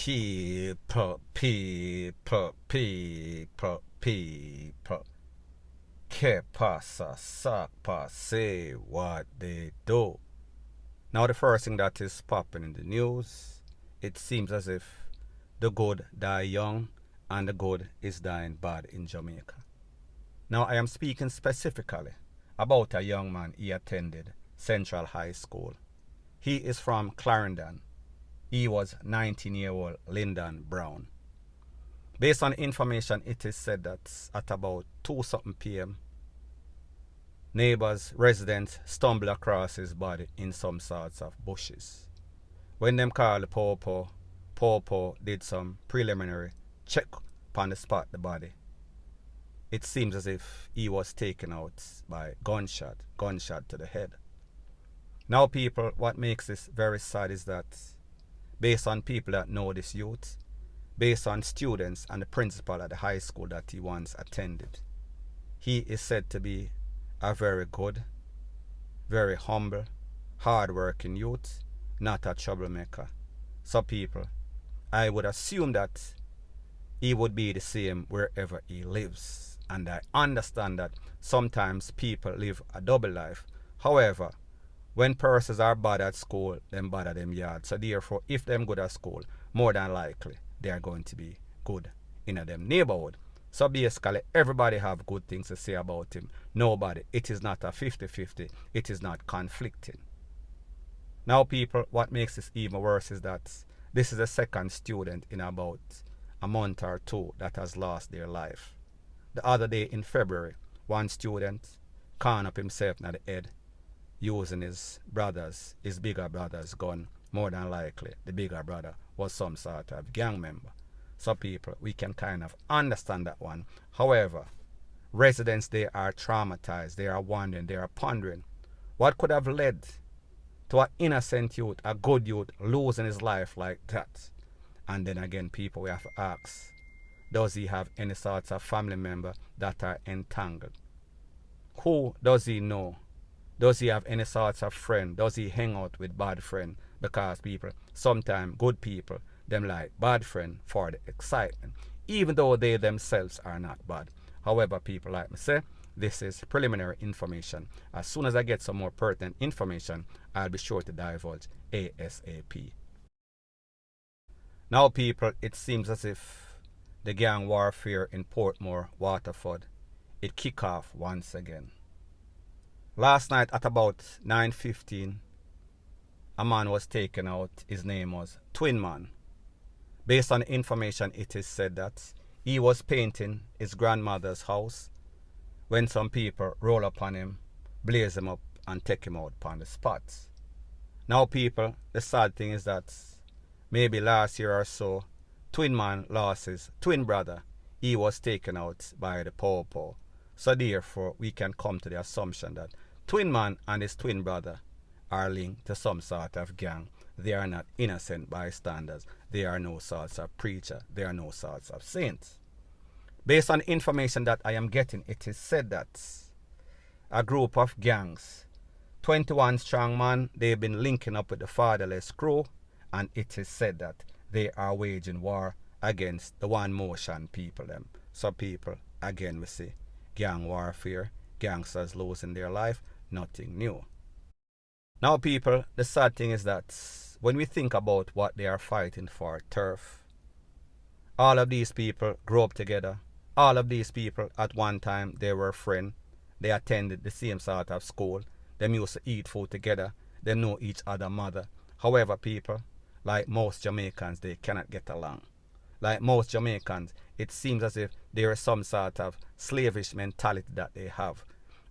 People. Que pasa, sakpa, say what they do. Now the first thing that is popping in the news, it seems as if the good die young and the good is dying bad in Jamaica. Now I am speaking specifically about a young man. He attended Central High School. He is from Clarendon. He was 19-year-old Lyndon Brown. Based on information, it is said that at about 2 p.m., neighbors, residents stumbled across his body in some sorts of bushes. When them called the Popo did some preliminary check upon the spot the body. It seems as if he was taken out by gunshot to the head. Now people, what makes this very sad is that based on people that know this youth, based on students and the principal at the high school that he once attended, he is said to be a very good, very humble, hard-working youth, not a troublemaker. So people, I would assume that he would be the same wherever he lives. And I understand that sometimes people live a double life. However, when persons are bad at school, them bad at them yard. So therefore, if them good at school, more than likely, they are going to be good in them neighborhood. So basically, everybody have good things to say about him. Nobody. It is not a 50-50. It is not conflicting. Now people, what makes this even worse is that this is the second student in about a month or two that has lost their life. The other day in February, one student cornered up himself in the head using his bigger brother's gun. More than likely, the bigger brother was some sort of gang member. So people, we can kind of understand that one. However, residents, they are traumatized, they are wondering, they are pondering what could have led to an innocent youth, a good youth, losing his life like that. And then again, people, we have to ask, does he have any sorts of family member that are entangled? Who does he know? Does he have any sorts of friend? Does he hang out with bad friend? Because people, sometimes good people, them like bad friend for the excitement, even though they themselves are not bad. However, people, like me say, this is preliminary information. As soon as I get some more pertinent information, I'll be sure to divulge ASAP. Now people, it seems as if the gang warfare in Portmore, Waterford, it kick off once again. Last night at about 9:15, a man was taken out. His name was Twin Man. Based on information, it is said that he was painting his grandmother's house when some people roll upon him, blaze him up, and take him out upon the spot. Now people, the sad thing is that maybe last year or so, Twin Man lost his twin brother. He was taken out by the Popo. So therefore, we can come to the assumption that Twin Man and his twin brother are linked to some sort of gang. They are not innocent bystanders. They are no sorts of preacher. They are no sorts of saints. Based on information that I am getting, it is said that a group of gangs, 21 strong man, they've been linking up with the fatherless crew, and it is said that they are waging war against the One Motion people them. So people, again we see gang warfare, gangsters losing their life, nothing new. Now people, the sad thing is that when we think about what they are fighting for, turf, all of these people grew up together. All of these people at one time, they were friends. They attended the same sort of school. They used to eat food together. They know each other mother. However, people, like most Jamaicans, they cannot get along. Like most Jamaicans, it seems as if there is some sort of slavish mentality that they have,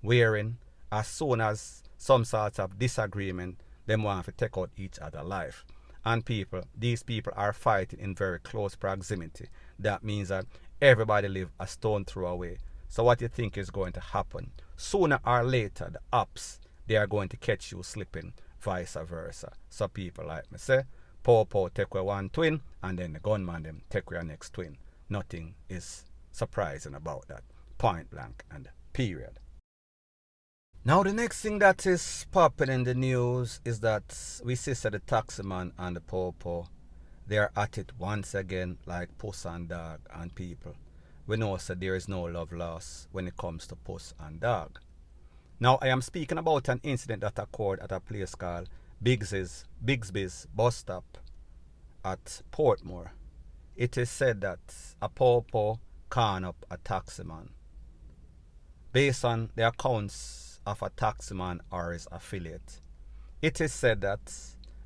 wherein as soon as some sort of disagreement, they want to take out each other's life. And people, these people are fighting in very close proximity. That means that everybody live a stone throw away. So what you think is going to happen? Sooner or later, the ops, they are going to catch you slipping, vice versa. So people, like me say, Popo take away one twin, and then the gunman them take away next twin. Nothing is surprising about that. Point blank and period. Now the next thing that is popping in the news is that we see the taxi man and the Popo, they are at it once again like puss and dog and people. We know that there is no love lost when it comes to puss and dog. Now I am speaking about an incident that occurred at a place called Bigsby's bus stop at Portmore. It is said that a pawpaw cornered up a taximan. Based on the accounts of a taximan or his affiliate, it is said that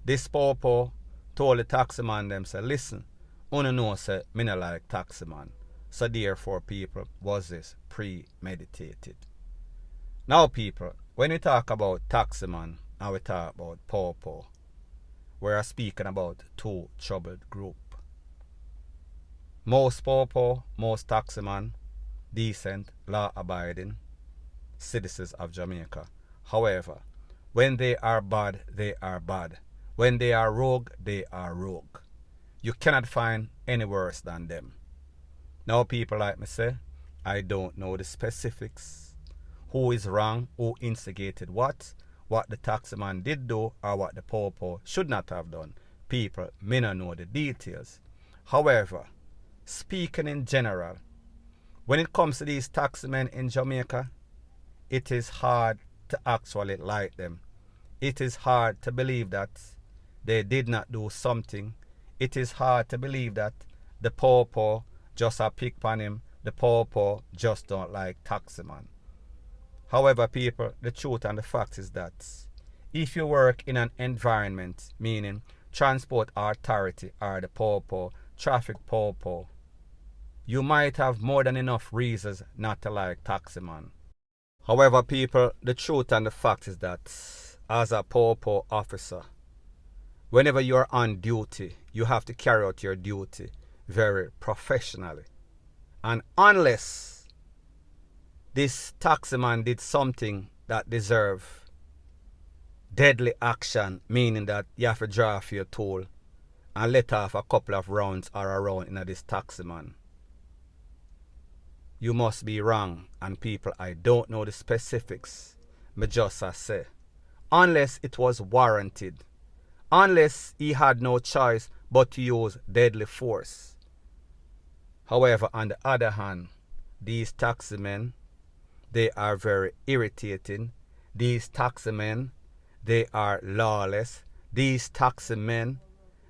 this pawpaw told the taximan them say, listen, una know say me no like taximan. So therefore people, was this premeditated? Now people, when we talk about taximan and we talk about pawpaw, we are speaking about two troubled group. Most pawpaw, most taximan, decent, law-abiding citizens of Jamaica. However, when they are bad, they are bad. When they are rogue, they are rogue. You cannot find any worse than them. Now people like me say, I don't know the specifics. Who is wrong, who instigated what the taximan did do, or what the pawpaw should not have done. People may not know the details. However, speaking in general, when it comes to these taximen in Jamaica, it is hard to actually like them. It is hard to believe that they did not do something. It is hard to believe that the pawpaw just a pick on him. The pawpaw just don't like taximan. However, people, the truth and the fact is that if you work in an environment, meaning transport authority or the pawpaw, traffic pawpaw, you might have more than enough reasons not to like taximan. However, people, the truth and the fact is that as a pawpaw officer, whenever you are on duty, you have to carry out your duty very professionally. And unless this taximan did something that deserves deadly action, meaning that you have to draw off your tool and let off a couple of rounds or a round in this taximan, you must be wrong. And people, I don't know the specifics. Me just say, unless it was warranted, unless he had no choice but to use deadly force. However, on the other hand, these taximen, they are very irritating. These taximen, they are lawless. These taximen,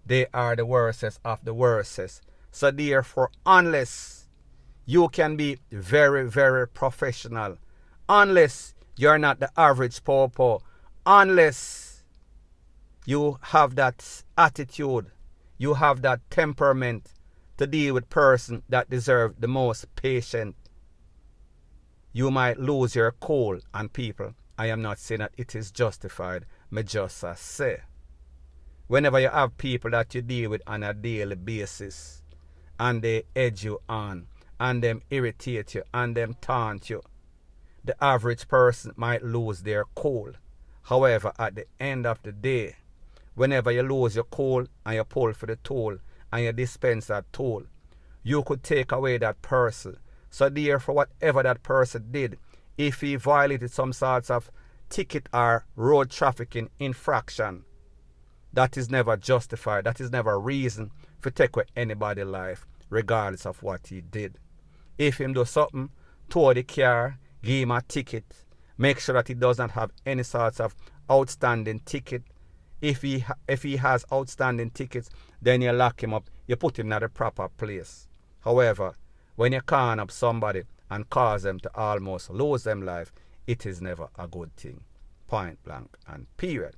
they are the worstest of the worstest. So therefore, unless you can be very, very professional, unless you're not the average pawpaw, unless you have that attitude, you have that temperament to deal with person that deserve the most patience, you might lose your cool. And people, I am not saying that it is justified, me just say, whenever you have people that you deal with on a daily basis and they edge you on and them irritate you and them taunt you, the average person might lose their cool. However, at the end of the day, whenever you lose your cool and you pull for the tool and you dispense that tool, you could take away that person. So therefore, whatever that person did, if he violated some sorts of ticket or road trafficking infraction, that is never justified. That is never a reason for take away anybody's life, regardless of what he did. If him do something, tow the car, give him a ticket, make sure that he does not have any sorts of outstanding ticket. If he has outstanding tickets, then you lock him up, you put him in the proper place. However, when you con up somebody and cause them to almost lose them life, it is never a good thing. Point blank and period.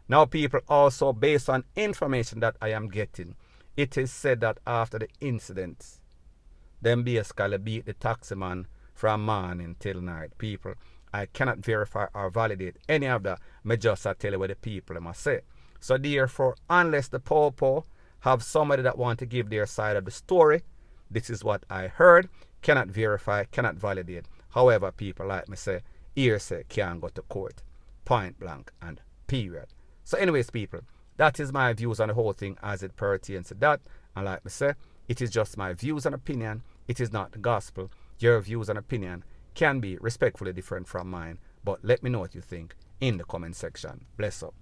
Now people, also based on information that I am getting, it is said that after the incident, them basically beat the taximan from morning till night. People, I cannot verify or validate any of that. I just tell you what the people must say. So therefore, unless the pawpaw have somebody that want to give their side of the story, this is what I heard, cannot verify, cannot validate. However, people like me say, hearsay can't go to court. Point blank and period. So anyways, people, that is my views on the whole thing as it pertains to that. And like me say, it is just my views and opinion. It is not the gospel. Your views and opinion can be respectfully different from mine. But let me know what you think in the comment section. Bless up.